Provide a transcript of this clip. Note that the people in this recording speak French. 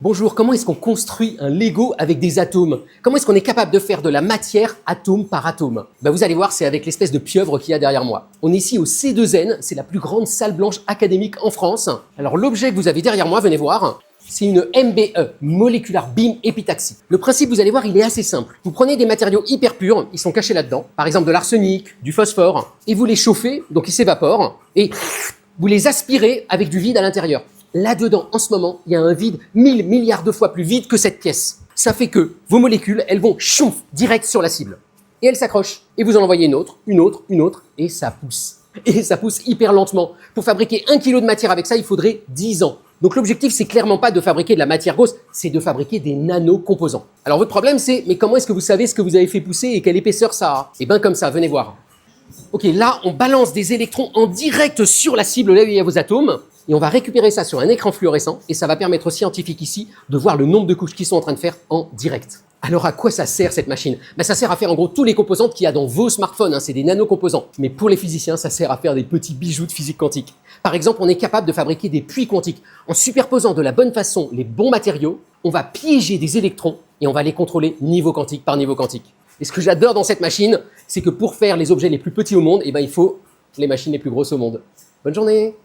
Bonjour, comment est-ce qu'on construit un Lego avec des atomes? Comment est-ce qu'on est capable de faire de la matière atome par atome? Vous allez voir, c'est avec l'espèce de pieuvre qu'il y a derrière moi. On est ici au C2N, c'est la plus grande salle blanche académique en France. Alors l'objet que vous avez derrière moi, venez voir, c'est une MBE, Molecular Beam Epitaxy. Le principe, vous allez voir, il est assez simple. Vous prenez des matériaux hyper purs, ils sont cachés là-dedans, par exemple de l'arsenic, du phosphore, et vous les chauffez, donc ils s'évaporent, et vous les aspirez avec du vide à l'intérieur. Là-dedans, en ce moment, il y a un vide 1000 milliards de fois plus vide que cette pièce. Ça fait que vos molécules, elles vont chouf, direct sur la cible. Et elles s'accrochent. Et vous en envoyez une autre, et ça pousse. Et ça pousse hyper lentement. Pour fabriquer 1 kilo de matière avec ça, il faudrait 10 ans. Donc l'objectif, c'est clairement pas de fabriquer de la matière grosse, c'est de fabriquer des nanocomposants. Alors votre problème, c'est, mais comment est-ce que vous savez ce que vous avez fait pousser et quelle épaisseur ça a? Eh bien comme ça, venez voir. Ok, là, on balance des électrons en direct sur la cible, là où il y a vos atomes, et on va récupérer ça sur un écran fluorescent, et ça va permettre aux scientifiques ici de voir le nombre de couches qu'ils sont en train de faire en direct. Alors à quoi ça sert cette machine? Ça sert à faire en gros tous les composants qu'il y a dans vos smartphones, c'est des nanocomposants. Mais pour les physiciens, ça sert à faire des petits bijoux de physique quantique. Par exemple, on est capable de fabriquer des puits quantiques. En superposant de la bonne façon les bons matériaux, on va piéger des électrons, et on va les contrôler niveau quantique par niveau quantique. Et ce que j'adore dans cette machine, c'est que pour faire les objets les plus petits au monde, il faut les machines les plus grosses au monde. Bonne journée!